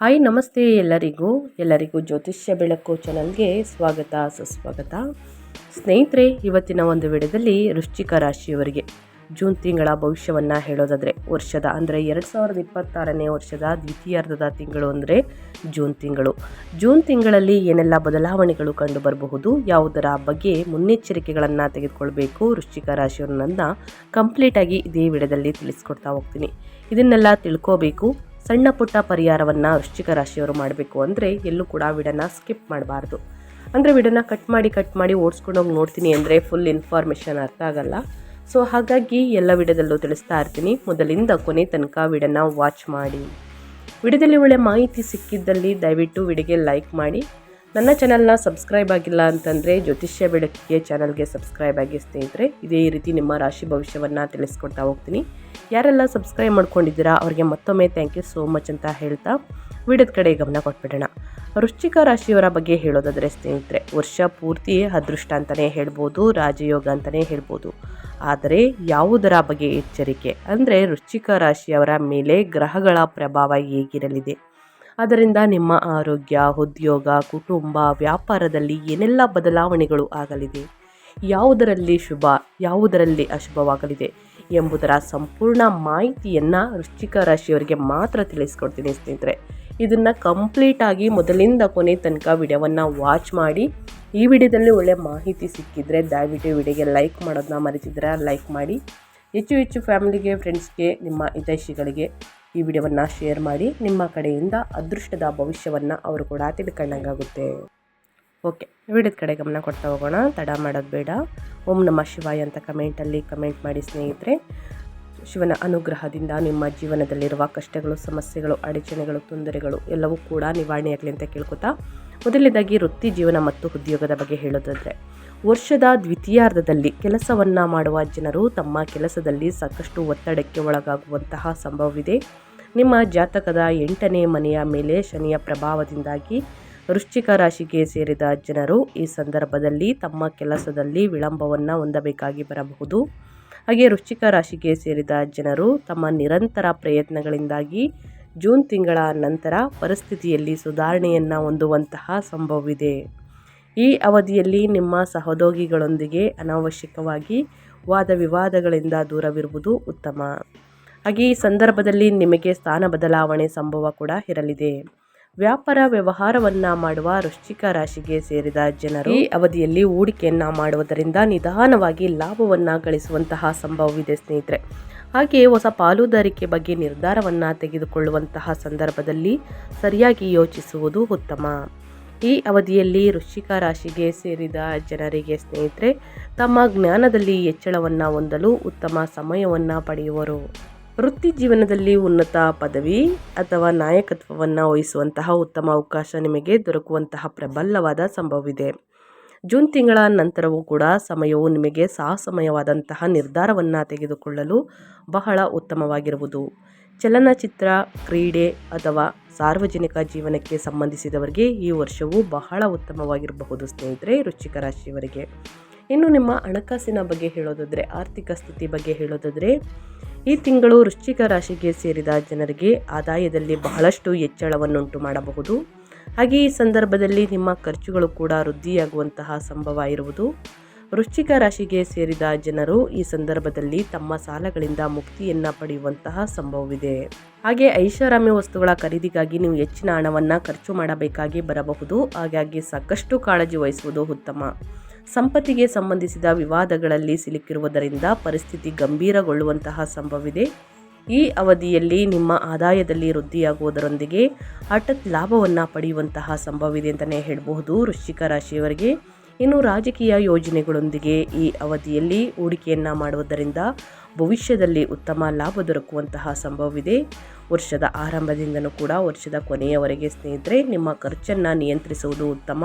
Hi ನಮಸ್ತೆ ಎಲ್ಲರಿಗೂ ಜ್ಯೋತಿಷ್ಯ ಬೆಳಕು ಚಾನಲ್ಗೆ ಸ್ವಾಗತ ಸುಸ್ವಾಗತ. ಸ್ನೇಹಿತರೆ, ಇವತ್ತಿನ ಒಂದು ವಿಡಿಯೋದಲ್ಲಿ ವೃಶ್ಚಿಕ ರಾಶಿಯವರಿಗೆ ಜೂನ್ ತಿಂಗಳ ಭವಿಷ್ಯವನ್ನು ಹೇಳೋದಾದರೆ ವರ್ಷದ ಅಂದರೆ 2026ನೇ ವರ್ಷದ ದ್ವಿತೀಯಾರ್ಧದ ತಿಂಗಳು ಅಂದರೆ ಜೂನ್ ತಿಂಗಳಲ್ಲಿ ಏನೆಲ್ಲ ಬದಲಾವಣೆಗಳು ಕಂಡು ಬರಬಹುದು, ಯಾವುದರ ಬಗ್ಗೆ ಮುನ್ನೆಚ್ಚರಿಕೆಗಳನ್ನು ತೆಗೆದುಕೊಳ್ಬೇಕು ವೃಶ್ಚಿಕ ರಾಶಿಯವರನ್ನ ಕಂಪ್ಲೀಟಾಗಿ ಇದೇ ವಿಡಿಯೋದಲ್ಲಿ ತಿಳಿಸ್ಕೊಡ್ತಾ ಹೋಗ್ತೀನಿ. ಇದನ್ನೆಲ್ಲ ತಿಳ್ಕೋಬೇಕು. ಸಣ್ಣ ಪುಟ್ಟ ಪರಿಹಾರವನ್ನು ವೃಶ್ಚಿಕ ರಾಶಿಯವರು ಮಾಡಬೇಕು ಅಂದರೆ ಎಲ್ಲೂ ಕೂಡ ವಿಡಿಯೋನ ಸ್ಕಿಪ್ ಮಾಡಬಾರ್ದು. ಅಂದರೆ ವಿಡಿಯೋನ ಕಟ್ ಮಾಡಿ ಓಡಿಸ್ಕೊಂಡೋಗಿ ನೋಡ್ತೀನಿ ಅಂದರೆ ಫುಲ್ ಇನ್ಫಾರ್ಮೇಷನ್ ಅರ್ಥ ಆಗಲ್ಲ. ಸೊ ಹಾಗಾಗಿ ಎಲ್ಲ ವಿಡಿಯೋದಲ್ಲೂ ತಿಳಿಸ್ತಾ ಇರ್ತೀನಿ. ಮೊದಲಿಂದ ಕೊನೆ ತನಕ ವಿಡಿಯೋನ ವಾಚ್ ಮಾಡಿ. ವಿಡಿಯೋದಲ್ಲಿ ಒಳ್ಳೆ ಮಾಹಿತಿ ಸಿಕ್ಕಿದ್ದಲ್ಲಿ ದಯವಿಟ್ಟು ವಿಡಿಯೋಗೆ ಲೈಕ್ ಮಾಡಿ. ನನ್ನ ಚಾನಲ್ನ ಸಬ್ಸ್ಕ್ರೈಬ್ ಆಗಿಲ್ಲ ಅಂತಂದರೆ ಜ್ಯೋತಿಷ್ಯ ಬೆಳಕಿಗೆ ಚಾನಲ್ಗೆ ಸಬ್ಸ್ಕ್ರೈಬ್ ಆಗಿ ಸ್ನೇಹಿತರೆ. ಇದೇ ರೀತಿ ನಿಮ್ಮ ರಾಶಿ ಭವಿಷ್ಯವನ್ನು ತಿಳಿಸ್ಕೊಡ್ತಾ ಹೋಗ್ತೀನಿ. ಯಾರೆಲ್ಲ ಸಬ್ಸ್ಕ್ರೈಬ್ ಮಾಡ್ಕೊಂಡಿದ್ದೀರಾ ಅವರಿಗೆ ಮತ್ತೊಮ್ಮೆ ಥ್ಯಾಂಕ್ ಯು ಸೋ ಮಚ್ ಅಂತ ಹೇಳ್ತಾ ವಿಡಿಯೋದ ಕಡೆ ಗಮನ ಕೊಟ್ಬಿಡೋಣ. ವೃಶ್ಚಿಕ ರಾಶಿಯವರ ಬಗ್ಗೆ ಹೇಳೋದಾದರೆ ಸ್ನೇಹಿತರೆ, ವರ್ಷ ಪೂರ್ತಿ ಅದೃಷ್ಟ ಅಂತಲೇ ಹೇಳ್ಬೋದು, ರಾಜಯೋಗ ಅಂತಲೇ ಹೇಳ್ಬೋದು. ಆದರೆ ಯಾವುದರ ಬಗ್ಗೆ ಎಚ್ಚರಿಕೆ ಅಂದರೆ ವೃಶ್ಚಿಕ ರಾಶಿಯವರ ಮೇಲೆ ಗ್ರಹಗಳ ಪ್ರಭಾವ ಹೇಗಿರಲಿದೆ, ಅದರಿಂದ ನಿಮ್ಮ ಆರೋಗ್ಯ, ಉದ್ಯೋಗ, ಕುಟುಂಬ, ವ್ಯಾಪಾರದಲ್ಲಿ ಏನೆಲ್ಲ ಬದಲಾವಣೆಗಳು ಆಗಲಿದೆ, ಯಾವುದರಲ್ಲಿ ಶುಭ ಯಾವುದರಲ್ಲಿ ಅಶುಭವಾಗಲಿದೆ ಎಂಬುದರ ಸಂಪೂರ್ಣ ಮಾಹಿತಿಯನ್ನು ವೃಶ್ಚಿಕ ರಾಶಿಯವರಿಗೆ ಮಾತ್ರ ತಿಳಿಸ್ಕೊಡ್ತೀನಿ ಸ್ನೇಹಿತರೆ. ಇದನ್ನು ಕಂಪ್ಲೀಟಾಗಿ ಮೊದಲಿಂದ ಕೊನೆ ತನಕ ವಿಡಿಯೋವನ್ನು ವಾಚ್ ಮಾಡಿ. ಈ ವಿಡಿಯೋದಲ್ಲಿ ಒಳ್ಳೆ ಮಾಹಿತಿ ಸಿಕ್ಕಿದರೆ ದಯವಿಟ್ಟು ವಿಡಿಯೋಗೆ ಲೈಕ್ ಮಾಡೋದನ್ನ ಮರೆತಿದ್ರೆ ಲೈಕ್ ಮಾಡಿ. ಹೆಚ್ಚು ಫ್ಯಾಮಿಲಿಗೆ, ಫ್ರೆಂಡ್ಸ್ಗೆ, ನಿಮ್ಮ ಹಿತೈಷಿಗಳಿಗೆ ಈ ವಿಡಿಯೋವನ್ನು ಶೇರ್ ಮಾಡಿ. ನಿಮ್ಮ ಕಡೆಯಿಂದ ಅದೃಷ್ಟದ ಭವಿಷ್ಯವನ್ನು ಅವರು ಕೂಡ ತಿಳ್ಕೊಂಡಂಗಾಗುತ್ತೆ. ಓಕೆ, ವಿಡಿಯೋದ ಕಡೆ ಗಮನ ಕೊಡ್ತಾ ಹೋಗೋಣ. ತಡ ಮಾಡೋದು ಬೇಡ. ಓಂ ನಮಃ ಶಿವಾಯ ಅಂತ ಕಮೆಂಟ್ ಮಾಡಿ ಸ್ನೇಹಿತರೆ. ಶಿವನ ಅನುಗ್ರಹದಿಂದ ನಿಮ್ಮ ಜೀವನದಲ್ಲಿರುವ ಕಷ್ಟಗಳು, ಸಮಸ್ಯೆಗಳು, ಅಡಚಣೆಗಳು, ತೊಂದರೆಗಳು ಎಲ್ಲವೂ ಕೂಡ ನಿವಾರಣೆಯಾಗಲಿ ಅಂತ ಕೇಳ್ಕೊತಾ, ಮೊದಲನೇದಾಗಿ ವೃತ್ತಿ ಜೀವನ ಮತ್ತು ಉದ್ಯೋಗದ ಬಗ್ಗೆ ಹೇಳೋದಾದರೆ, ವರ್ಷದ ದ್ವಿತೀಯಾರ್ಧದಲ್ಲಿ ಕೆಲಸವನ್ನು ಮಾಡುವ ಜನರು ತಮ್ಮ ಕೆಲಸದಲ್ಲಿ ಸಾಕಷ್ಟು ಒತ್ತಡಕ್ಕೆ ಒಳಗಾಗುವಂತಹ ಸಂಭವವಿದೆ. ನಿಮ್ಮ ಜಾತಕದ 8ನೇ ಮನೆಯ ಮೇಲೆ ಶನಿಯ ಪ್ರಭಾವದಿಂದಾಗಿ ವೃಶ್ಚಿಕ ರಾಶಿಗೆ ಸೇರಿದ ಜನರು ಈ ಸಂದರ್ಭದಲ್ಲಿ ತಮ್ಮ ಕೆಲಸದಲ್ಲಿ ವಿಳಂಬವನ್ನು ಹೊಂದಬೇಕಾಗಿ ಬರಬಹುದು. ಹಾಗೆ ವೃಶ್ಚಿಕ ರಾಶಿಗೆ ಸೇರಿದ ಜನರು ತಮ್ಮ ನಿರಂತರ ಪ್ರಯತ್ನಗಳಿಂದಾಗಿ ಜೂನ್ ತಿಂಗಳ ನಂತರ ಪರಿಸ್ಥಿತಿಯಲ್ಲಿ ಸುಧಾರಣೆಯನ್ನು ಹೊಂದುವಂತಹ ಸಂಭವವಿದೆ. ಈ ಅವಧಿಯಲ್ಲಿ ನಿಮ್ಮ ಸಹೋದ್ಯೋಗಿಗಳೊಂದಿಗೆ ಅನಾವಶ್ಯಕವಾಗಿ ವಾದ ವಿವಾದಗಳಿಂದ ದೂರವಿರುವುದು ಉತ್ತಮ. ಹಾಗೆ ಈ ಸಂದರ್ಭದಲ್ಲಿ ನಿಮಗೆ ಸ್ಥಾನ ಬದಲಾವಣೆ ಸಂಭವ ಕೂಡ ಇರಲಿದೆ. ವ್ಯಾಪಾರ ವ್ಯವಹಾರವನ್ನು ಮಾಡುವ ವೃಶ್ಚಿಕ ರಾಶಿಗೆ ಸೇರಿದ ಜನರು ಈ ಅವಧಿಯಲ್ಲಿ ಹೂಡಿಕೆಯನ್ನು ಮಾಡುವುದರಿಂದ ನಿಧಾನವಾಗಿ ಲಾಭವನ್ನು ಗಳಿಸುವಂತಹ ಸಂಭವವಿದೆ ಸ್ನೇಹಿತರೆ. ಹಾಗೆ ಹೊಸ ಪಾಲುದಾರಿಕೆ ಬಗ್ಗೆ ನಿರ್ಧಾರವನ್ನು ತೆಗೆದುಕೊಳ್ಳುವಂತಹ ಸಂದರ್ಭದಲ್ಲಿ ಸರಿಯಾಗಿ ಯೋಚಿಸುವುದು ಉತ್ತಮ. ಈ ಅವಧಿಯಲ್ಲಿ ವೃಶ್ಚಿಕ ರಾಶಿಗೆ ಸೇರಿದ ಜನರಿಗೆ ಸ್ನೇಹಿತರೆ ತಮ್ಮ ಜ್ಞಾನದಲ್ಲಿ ಹೆಚ್ಚಳವನ್ನು ಹೊಂದಲು ಉತ್ತಮ ಸಮಯವನ್ನು ಪಡೆಯುವರು. ವೃತ್ತಿ ಜೀವನದಲ್ಲಿ ಉನ್ನತ ಪದವಿ ಅಥವಾ ನಾಯಕತ್ವವನ್ನು ವಹಿಸುವಂತಹ ಉತ್ತಮ ಅವಕಾಶ ನಿಮಗೆ ದೊರಕುವಂತಹ ಪ್ರಬಲವಾದ ಸಂಭವವಿದೆ. ಜೂನ್ ತಿಂಗಳ ನಂತರವೂ ಕೂಡ ಸಮಯವು ನಿಮಗೆ ಸಾಹಸಮಯವಾದಂತಹ ನಿರ್ಧಾರವನ್ನು ತೆಗೆದುಕೊಳ್ಳಲು ಬಹಳ ಉತ್ತಮವಾಗಿರುವುದು. ಚಲನಚಿತ್ರ, ಕ್ರೀಡೆ ಅಥವಾ ಸಾರ್ವಜನಿಕ ಜೀವನಕ್ಕೆ ಸಂಬಂಧಿಸಿದವರಿಗೆ ಈ ವರ್ಷವು ಬಹಳ ಉತ್ತಮವಾಗಿರಬಹುದು ಸ್ನೇಹಿತರೆ ವೃಶ್ಚಿಕ ರಾಶಿಯವರಿಗೆ. ಇನ್ನು ನಿಮ್ಮ ಹಣಕಾಸಿನ ಬಗ್ಗೆ ಹೇಳೋದಾದರೆ, ಆರ್ಥಿಕ ಸ್ಥಿತಿ ಬಗ್ಗೆ ಹೇಳೋದಾದರೆ, ಈ ತಿಂಗಳು ವೃಶ್ಚಿಕ ರಾಶಿಗೆ ಸೇರಿದ ಜನರಿಗೆ ಆದಾಯದಲ್ಲಿ ಬಹಳಷ್ಟು ಹೆಚ್ಚಳವನ್ನುಂಟು ಮಾಡಬಹುದು. ಹಾಗೆ ಈ ಸಂದರ್ಭದಲ್ಲಿ ನಿಮ್ಮ ಖರ್ಚುಗಳು ಕೂಡ ವೃದ್ಧಿಯಾಗುವಂತಹ ಸಂಭವ ಇರುವುದು. ವೃಶ್ಚಿಕ ರಾಶಿಗೆ ಸೇರಿದ ಜನರು ಈ ಸಂದರ್ಭದಲ್ಲಿ ತಮ್ಮ ಸಾಲಗಳಿಂದ ಮುಕ್ತಿಯನ್ನು ಪಡೆಯುವಂತಹ ಸಂಭವವಿದೆ. ಹಾಗೆ ಐಷಾರಾಮ್ಯ ವಸ್ತುಗಳ ಖರೀದಿಗಾಗಿ ನೀವು ಹೆಚ್ಚಿನ ಹಣವನ್ನು ಖರ್ಚು ಮಾಡಬೇಕಾಗಿ ಬರಬಹುದು. ಹಾಗಾಗಿ ಸಾಕಷ್ಟು ಕಾಳಜಿ ವಹಿಸುವುದು ಉತ್ತಮ. ಸಂಪತ್ತಿಗೆ ಸಂಬಂಧಿಸಿದ ವಿವಾದಗಳಲ್ಲಿ ಸಿಲುಕಿರುವುದರಿಂದ ಪರಿಸ್ಥಿತಿ ಗಂಭೀರಗೊಳ್ಳುವಂತಹ ಸಂಭವವಿದೆ. ಈ ಅವಧಿಯಲ್ಲಿ ನಿಮ್ಮ ಆದಾಯದಲ್ಲಿ ವೃದ್ಧಿಯಾಗುವುದರೊಂದಿಗೆ ಹಠಾತ್ ಲಾಭವನ್ನು ಪಡೆಯುವಂತಹ ಸಂಭವವಿದೆ ಅಂತಲೇ ಹೇಳಬಹುದು ವೃಶ್ಚಿಕ ರಾಶಿಯವರಿಗೆ. ಇನ್ನು ರಾಜಕೀಯ ಯೋಜನೆಗಳೊಂದಿಗೆ ಈ ಅವಧಿಯಲ್ಲಿ ಹೂಡಿಕೆಯನ್ನು ಮಾಡುವುದರಿಂದ ಭವಿಷ್ಯದಲ್ಲಿ ಉತ್ತಮ ಲಾಭ ದೊರಕುವಂತಹ ಸಂಭವವಿದೆ. ವರ್ಷದ ಆರಂಭದಿಂದನೂ ಕೂಡ ವರ್ಷದ ಕೊನೆಯವರೆಗೆ ಸ್ನೇಹಿತರೆ ನಿಮ್ಮ ಖರ್ಚನ್ನು ನಿಯಂತ್ರಿಸುವುದು ಉತ್ತಮ.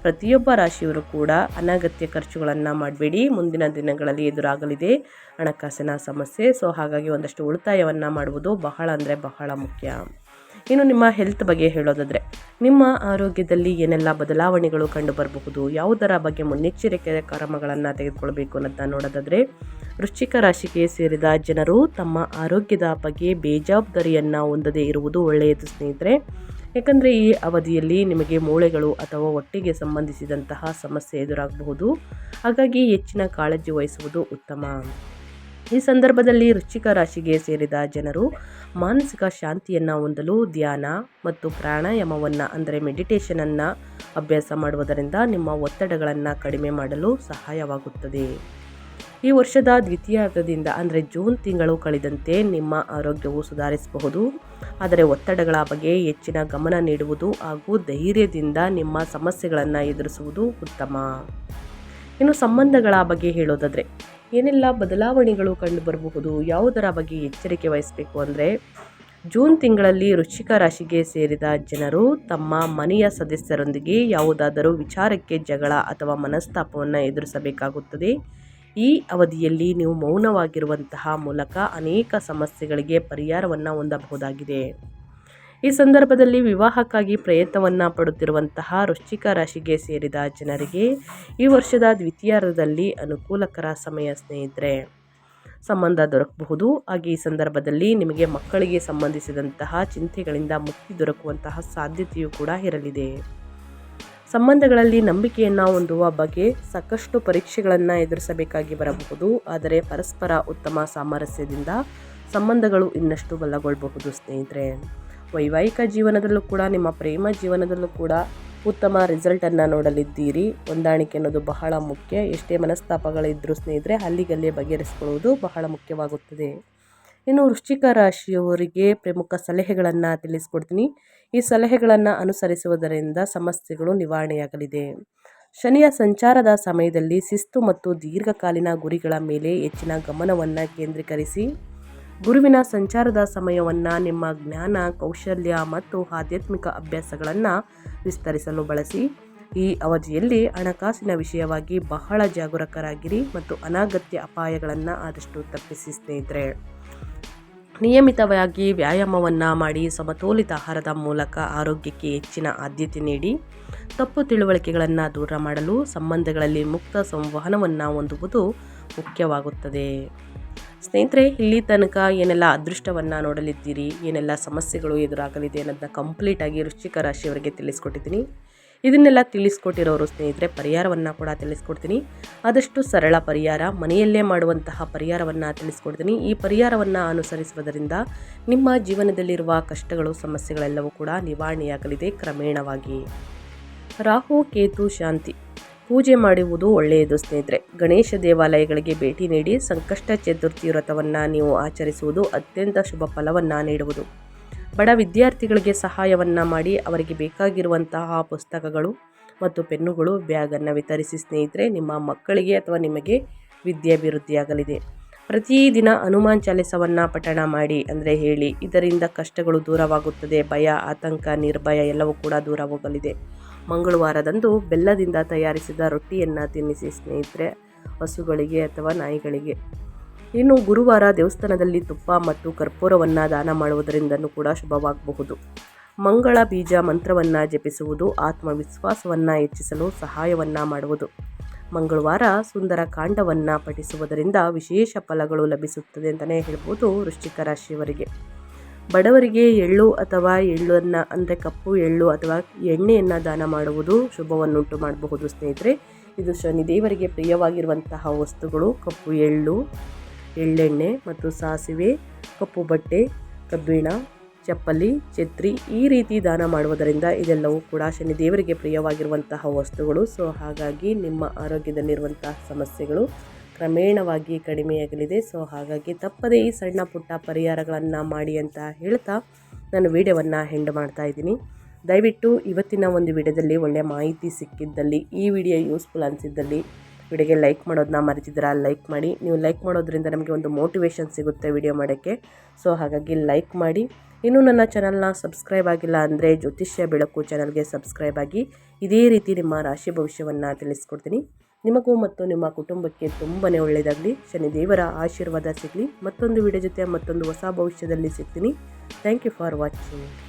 ಪ್ರತಿಯೊಬ್ಬ ರಾಶಿಯವರು ಕೂಡ ಅನಗತ್ಯ ಖರ್ಚುಗಳನ್ನು ಮಾಡಬೇಡಿ. ಮುಂದಿನ ದಿನಗಳಲ್ಲಿ ಎದುರಾಗಲಿದೆ ಹಣಕಾಸಿನ ಸಮಸ್ಯೆ. ಸೊ ಹಾಗಾಗಿ ಒಂದಷ್ಟು ಉಳಿತಾಯವನ್ನು ಮಾಡುವುದು ಬಹಳ ಮುಖ್ಯ. ಇನ್ನು ನಿಮ್ಮ ಹೆಲ್ತ್ ಬಗ್ಗೆ ಹೇಳೋದಾದರೆ, ನಿಮ್ಮ ಆರೋಗ್ಯದಲ್ಲಿ ಏನೆಲ್ಲ ಬದಲಾವಣೆಗಳು ಕಂಡು ಬರಬಹುದು, ಯಾವುದರ ಬಗ್ಗೆ ಮುನ್ನೆಚ್ಚರಿಕೆ ಕ್ರಮಗಳನ್ನು ತೆಗೆದುಕೊಳ್ಬೇಕು ಅನ್ನೋದನ್ನ ನೋಡೋದಾದರೆ, ವೃಶ್ಚಿಕ ರಾಶಿಗೆ ಸೇರಿದ ಜನರು ತಮ್ಮ ಆರೋಗ್ಯದ ಬಗ್ಗೆ ಬೇಜವಾಬ್ದಾರಿಯನ್ನು ಹೊಂದದೇ ಇರುವುದು ಒಳ್ಳೆಯದು ಸ್ನೇಹಿತರೆ. ಯಾಕಂದರೆ ಈ ಅವಧಿಯಲ್ಲಿ ನಿಮಗೆ ಮೂಳೆಗಳು ಅಥವಾ ಹೊಟ್ಟೆಗೆ ಸಂಬಂಧಿಸಿದಂತಹ ಸಮಸ್ಯೆ ಎದುರಾಗಬಹುದು. ಹಾಗಾಗಿ ಹೆಚ್ಚಿನ ಕಾಳಜಿ ವಹಿಸುವುದು ಉತ್ತಮ. ಈ ಸಂದರ್ಭದಲ್ಲಿ ವೃಶ್ಚಿಕ ರಾಶಿಗೆ ಸೇರಿದ ಜನರು ಮಾನಸಿಕ ಶಾಂತಿಯನ್ನು ಹೊಂದಲು ಧ್ಯಾನ ಮತ್ತು ಪ್ರಾಣಾಯಾಮವನ್ನು ಅಂದರೆ ಮೆಡಿಟೇಷನನ್ನು ಅಭ್ಯಾಸ ಮಾಡುವುದರಿಂದ ನಿಮ್ಮ ಒತ್ತಡಗಳನ್ನು ಕಡಿಮೆ ಮಾಡಲು ಸಹಾಯವಾಗುತ್ತದೆ. ಈ ವರ್ಷದ ದ್ವಿತೀಯಾರ್ಧದಿಂದ ಅಂದರೆ ಜೂನ್ ತಿಂಗಳು ಕಳೆದಂತೆ ನಿಮ್ಮ ಆರೋಗ್ಯವು ಸುಧಾರಿಸಬಹುದು. ಆದರೆ ಒತ್ತಡಗಳ ಬಗ್ಗೆ ಹೆಚ್ಚಿನ ಗಮನ ನೀಡುವುದು ಹಾಗೂ ಧೈರ್ಯದಿಂದ ನಿಮ್ಮ ಸಮಸ್ಯೆಗಳನ್ನು ಎದುರಿಸುವುದು ಉತ್ತಮ. ಇನ್ನು ಸಂಬಂಧಗಳ ಬಗ್ಗೆ ಹೇಳೋದಾದರೆ ಏನೆಲ್ಲ ಬದಲಾವಣೆಗಳು ಕಂಡುಬರಬಹುದು, ಯಾವುದರ ಬಗ್ಗೆ ಎಚ್ಚರಿಕೆ ವಹಿಸಬೇಕು ಅಂದರೆ, ಜೂನ್ ತಿಂಗಳಲ್ಲಿ ವೃಶ್ಚಿಕ ರಾಶಿಗೆ ಸೇರಿದ ಜನರು ತಮ್ಮ ಮನೆಯ ಸದಸ್ಯರೊಂದಿಗೆ ಯಾವುದಾದರೂ ವಿಚಾರಕ್ಕೆ ಜಗಳ ಅಥವಾ ಮನಸ್ತಾಪವನ್ನು ಎದುರಿಸಬೇಕಾಗುತ್ತದೆ. ಈ ಅವಧಿಯಲ್ಲಿ ನೀವು ಮೌನವಾಗಿರುವಂತಹ ಮೂಲಕ ಅನೇಕ ಸಮಸ್ಯೆಗಳಿಗೆ ಪರಿಹಾರವನ್ನು ಹೊಂದಬಹುದಾಗಿದೆ. ಈ ಸಂದರ್ಭದಲ್ಲಿ ವಿವಾಹಕ್ಕಾಗಿ ಪ್ರಯತ್ನವನ್ನು ಪಡುತ್ತಿರುವಂತಹ ವೃಶ್ಚಿಕ ರಾಶಿಗೆ ಸೇರಿದ ಜನರಿಗೆ ಈ ವರ್ಷದ ದ್ವಿತೀಯಾರ್ಧದಲ್ಲಿ ಅನುಕೂಲಕರ ಸಮಯ ಸ್ನೇಹಿತರೆ. ಸಂಬಂಧ ದೊರಕಬಹುದು. ಹಾಗೆ ಈ ಸಂದರ್ಭದಲ್ಲಿ ನಿಮಗೆ ಮಕ್ಕಳಿಗೆ ಸಂಬಂಧಿಸಿದಂತಹ ಚಿಂತೆಗಳಿಂದ ಮುಕ್ತಿ ದೊರಕುವಂತಹ ಸಾಧ್ಯತೆಯೂ ಕೂಡ ಇರಲಿದೆ. ಸಂಬಂಧಗಳಲ್ಲಿ ನಂಬಿಕೆಯನ್ನು ಹೊಂದುವ ಬಗ್ಗೆ ಸಾಕಷ್ಟು ಪರೀಕ್ಷೆಗಳನ್ನು ಎದುರಿಸಬೇಕಾಗಿ ಬರಬಹುದು. ಆದರೆ ಪರಸ್ಪರ ಉತ್ತಮ ಸಾಮರಸ್ಯದಿಂದ ಸಂಬಂಧಗಳು ಇನ್ನಷ್ಟು ಬಲಗೊಳ್ಳಬಹುದು ಸ್ನೇಹಿತರೆ. ವೈವಾಹಿಕ ಜೀವನದಲ್ಲೂ ಕೂಡ ನಿಮ್ಮ ಪ್ರೇಮ ಜೀವನದಲ್ಲೂ ಕೂಡ ಉತ್ತಮ ರಿಸಲ್ಟನ್ನು ನೋಡಲಿದ್ದೀರಿ. ಹೊಂದಾಣಿಕೆ ಅನ್ನೋದು ಬಹಳ ಮುಖ್ಯ. ಎಷ್ಟೇ ಮನಸ್ತಾಪಗಳಿದ್ದರೂ ಸ್ನೇಹಿತರೆ ಅಲ್ಲಿಗಲ್ಲೇ ಬಗೆಹರಿಸಿಕೊಳ್ಳುವುದು ಬಹಳ ಮುಖ್ಯವಾಗುತ್ತದೆ. ಇನ್ನು ವೃಶ್ಚಿಕ ರಾಶಿಯವರಿಗೆ ಪ್ರಮುಖ ಸಲಹೆಗಳನ್ನು ತಿಳಿಸ್ಕೊಡ್ತೀನಿ. ಈ ಸಲಹೆಗಳನ್ನು ಅನುಸರಿಸುವುದರಿಂದ ಸಮಸ್ಯೆಗಳು ನಿವಾರಣೆಯಾಗಲಿದೆ. ಶನಿಯ ಸಂಚಾರದ ಸಮಯದಲ್ಲಿ ಶಿಸ್ತು ಮತ್ತು ದೀರ್ಘಕಾಲೀನ ಗುರಿಗಳ ಮೇಲೆ ಹೆಚ್ಚಿನ ಗಮನವನ್ನು ಕೇಂದ್ರೀಕರಿಸಿ. ಗುರುವಿನ ಸಂಚಾರದ ಸಮಯವನ್ನು ನಿಮ್ಮ ಜ್ಞಾನ, ಕೌಶಲ್ಯ ಮತ್ತು ಆಧ್ಯಾತ್ಮಿಕ ಅಭ್ಯಾಸಗಳನ್ನು ವಿಸ್ತರಿಸಲು ಬಳಸಿ. ಈ ಅವಧಿಯಲ್ಲಿ ಹಣಕಾಸಿನ ವಿಷಯವಾಗಿ ಬಹಳ ಜಾಗರೂಕರಾಗಿರಿ ಮತ್ತು ಅನಗತ್ಯ ಅಪಾಯಗಳನ್ನು ಆದಷ್ಟು ತಪ್ಪಿಸಿ ಸ್ನೇಹಿತರೆ. ನಿಯಮಿತವಾಗಿ ವ್ಯಾಯಾಮವನ್ನು ಮಾಡಿ ಸಮತೋಲಿತ ಆಹಾರದ ಮೂಲಕ ಆರೋಗ್ಯಕ್ಕೆ ಹೆಚ್ಚಿನ ಆದ್ಯತೆ ನೀಡಿ. ತಪ್ಪು ತಿಳುವಳಿಕೆಗಳನ್ನು ದೂರ ಮಾಡಲು ಸಂಬಂಧಗಳಲ್ಲಿ ಮುಕ್ತ ಸಂವಹನವನ್ನು ಹೊಂದುವುದು ಮುಖ್ಯವಾಗುತ್ತದೆ. ಸ್ನೇಹಿತರೆ, ಇಲ್ಲಿ ತನಕ ಏನೆಲ್ಲ ಅದೃಷ್ಟವನ್ನು ನೋಡಲಿದ್ದೀರಿ, ಏನೆಲ್ಲ ಸಮಸ್ಯೆಗಳು ಎದುರಾಗಲಿದೆ ಅನ್ನೋದನ್ನ ಕಂಪ್ಲೀಟಾಗಿ ವೃಶ್ಚಿಕ ರಾಶಿಯವರಿಗೆ ತಿಳಿಸ್ಕೊಟ್ಟಿದ್ದೀನಿ. ಇದನ್ನೆಲ್ಲ ತಿಳಿಸ್ಕೊಟ್ಟಿರೋರು ಸ್ನೇಹಿತರೆ ಪರಿಹಾರವನ್ನು ಕೂಡ ತಿಳಿಸ್ಕೊಡ್ತೀನಿ. ಆದಷ್ಟು ಸರಳ ಪರಿಹಾರ, ಮನೆಯಲ್ಲೇ ಮಾಡುವಂತಹ ಪರಿಹಾರವನ್ನು ತಿಳಿಸ್ಕೊಡ್ತೀನಿ. ಈ ಪರಿಹಾರವನ್ನು ಅನುಸರಿಸುವುದರಿಂದ ನಿಮ್ಮ ಜೀವನದಲ್ಲಿರುವ ಕಷ್ಟಗಳು, ಸಮಸ್ಯೆಗಳೆಲ್ಲವೂ ಕೂಡ ನಿವಾರಣೆಯಾಗಲಿದೆ ಕ್ರಮೇಣವಾಗಿ. ರಾಹು ಕೇತು ಶಾಂತಿ ಪೂಜೆ ಮಾಡುವುದು ಒಳ್ಳೆಯದು ಸ್ನೇಹಿತರೆ. ಗಣೇಶ ದೇವಾಲಯಗಳಿಗೆ ಭೇಟಿ ನೀಡಿ ಸಂಕಷ್ಟ ಚತುರ್ಥಿ ವ್ರತವನ್ನು ನೀವು ಆಚರಿಸುವುದು ಅತ್ಯಂತ ಶುಭ ಫಲವನ್ನು ನೀಡುವುದು. ಬಡ ವಿದ್ಯಾರ್ಥಿಗಳಿಗೆ ಸಹಾಯವನ್ನು ಮಾಡಿ ಅವರಿಗೆ ಬೇಕಾಗಿರುವಂತಹ ಪುಸ್ತಕಗಳು ಮತ್ತು ಪೆನ್ನುಗಳು, ಬ್ಯಾಗನ್ನು ವಿತರಿಸಿ ಸ್ನೇಹಿತರೆ. ನಿಮ್ಮ ಮಕ್ಕಳಿಗೆ ಅಥವಾ ನಿಮಗೆ ವಿದ್ಯಾಭಿವೃದ್ಧಿಯಾಗಲಿದೆ. ಪ್ರತಿದಿನ ಹನುಮಾನ್ ಚಾಲಿಸವನ್ನು ಪಠಣ ಮಾಡಿ ಅಂದರೆ ಹೇಳಿ. ಇದರಿಂದ ಕಷ್ಟಗಳು ದೂರವಾಗುತ್ತದೆ. ಭಯ, ಆತಂಕ, ನಿರ್ಭಯ ಎಲ್ಲವೂ ಕೂಡ ದೂರ ಹೋಗಲಿದೆ. ಮಂಗಳವಾರದಂದು ಬೆಲ್ಲದಿಂದ ತಯಾರಿಸಿದ ರೊಟ್ಟಿಯನ್ನು ತಿನ್ನಿಸಿ ಸ್ನೇಹಿತರೆ, ಹಸುಗಳಿಗೆ ಅಥವಾ ನಾಯಿಗಳಿಗೆ. ಇನ್ನು ಗುರುವಾರ ದೇವಸ್ಥಾನದಲ್ಲಿ ತುಪ್ಪ ಮತ್ತು ಕರ್ಪೂರವನ್ನು ದಾನ ಮಾಡುವುದರಿಂದಲೂ ಕೂಡ ಶುಭವಾಗಬಹುದು. ಮಂಗಳ ಬೀಜ ಮಂತ್ರವನ್ನು ಜಪಿಸುವುದು ಆತ್ಮವಿಶ್ವಾಸವನ್ನು ಹೆಚ್ಚಿಸಲು ಸಹಾಯವನ್ನು ಮಾಡುವುದು. ಮಂಗಳವಾರ ಸುಂದರ ಕಾಂಡವನ್ನು ಪಠಿಸುವುದರಿಂದ ವಿಶೇಷ ಫಲಗಳು ಲಭಿಸುತ್ತದೆ ಅಂತಲೇ ಹೇಳ್ಬೋದು ವೃಶ್ಚಿಕ ರಾಶಿಯವರಿಗೆ. ಬಡವರಿಗೆ ಎಳ್ಳು ಅಥವಾ ಎಳ್ಳನ್ನು ಅಂದರೆ ಕಪ್ಪು ಎಳ್ಳು ಅಥವಾ ಎಣ್ಣೆಯನ್ನು ದಾನ ಮಾಡುವುದು ಶುಭವನ್ನುಂಟು ಮಾಡಬಹುದು ಸ್ನೇಹಿತರೆ. ಇದು ಶನಿದೇವರಿಗೆ ಪ್ರಿಯವಾಗಿರುವಂತಹ ವಸ್ತುಗಳು. ಕಪ್ಪು ಎಳ್ಳು, ಎಳ್ಳೆಣ್ಣೆ ಮತ್ತು ಸಾಸಿವೆ, ಕಪ್ಪು ಬಟ್ಟೆ, ಕಬ್ಬಿಣ, ಚಪ್ಪಲಿ, ಛತ್ರಿ ಈ ರೀತಿ ದಾನ ಮಾಡುವುದರಿಂದ ಇದೆಲ್ಲವೂ ಕೂಡ ಶನಿದೇವರಿಗೆ ಪ್ರಿಯವಾಗಿರುವಂತಹ ವಸ್ತುಗಳು. ಸೊ ಹಾಗಾಗಿ ನಿಮ್ಮ ಆರೋಗ್ಯದಲ್ಲಿರುವಂತಹ ಸಮಸ್ಯೆಗಳು ಕ್ರಮೇಣವಾಗಿ ಕಡಿಮೆಯಾಗಲಿದೆ. ಸೊ ಹಾಗಾಗಿ ತಪ್ಪದೇ ಈ ಸಣ್ಣ ಪುಟ್ಟ ಪರಿಹಾರಗಳನ್ನು ಮಾಡಿ ಅಂತ ಹೇಳ್ತಾ ನಾನು ವಿಡಿಯೋವನ್ನು ಎಂಡ್ ಮಾಡ್ತಾ ಇದ್ದೀನಿ. ದಯವಿಟ್ಟು ಇವತ್ತಿನ ಒಂದು ವಿಡಿಯೋದಲ್ಲಿ ಒಳ್ಳೆಯ ಮಾಹಿತಿ ಸಿಕ್ಕಿದ್ದಲ್ಲಿ, ಈ ವಿಡಿಯೋ ಯೂಸ್ಫುಲ್ ಅನಿಸಿದ್ದಲ್ಲಿ ವಿಡಿಯೋಗೆ ಲೈಕ್ ಮಾಡೋದನ್ನ ಮರೆತಿದ್ದೀರಾ, ಲೈಕ್ ಮಾಡಿ. ನೀವು ಲೈಕ್ ಮಾಡೋದ್ರಿಂದ ನಮಗೆ ಒಂದು ಮೋಟಿವೇಶನ್ ಸಿಗುತ್ತೆ ವಿಡಿಯೋ ಮಾಡೋಕ್ಕೆ. ಸೊ ಹಾಗಾಗಿ ಲೈಕ್ ಮಾಡಿ. ಇನ್ನೂ ನನ್ನ ಚಾನಲ್ನ ಸಬ್ಸ್ಕ್ರೈಬ್ ಆಗಿಲ್ಲ ಅಂದರೆ ಜ್ಯೋತಿಷ್ಯ ಬೆಳಕು ಚಾನಲ್ಗೆ ಸಬ್ಸ್ಕ್ರೈಬ್ ಆಗಿ. ಇದೇ ರೀತಿ ನಿಮ್ಮ ರಾಶಿ ಭವಿಷ್ಯವನ್ನು ತಿಳಿಸ್ಕೊಡ್ತೀನಿ. ನಿಮಗೂ ಮತ್ತು ನಿಮ್ಮ ಕುಟುಂಬಕ್ಕೆ ತುಂಬಾ ಒಳ್ಳೆಯದಾಗಲಿ. ಶನಿದೇವರ ಆಶೀರ್ವಾದ ಸಿಗಲಿ. ಮತ್ತೊಂದು ವಿಡಿಯೋ ಜೊತೆ ಮತ್ತೊಂದು ಹೊಸ ಭವಿಷ್ಯದಲ್ಲಿ ಸಿಗ್ತೀನಿ. Thank you for watching.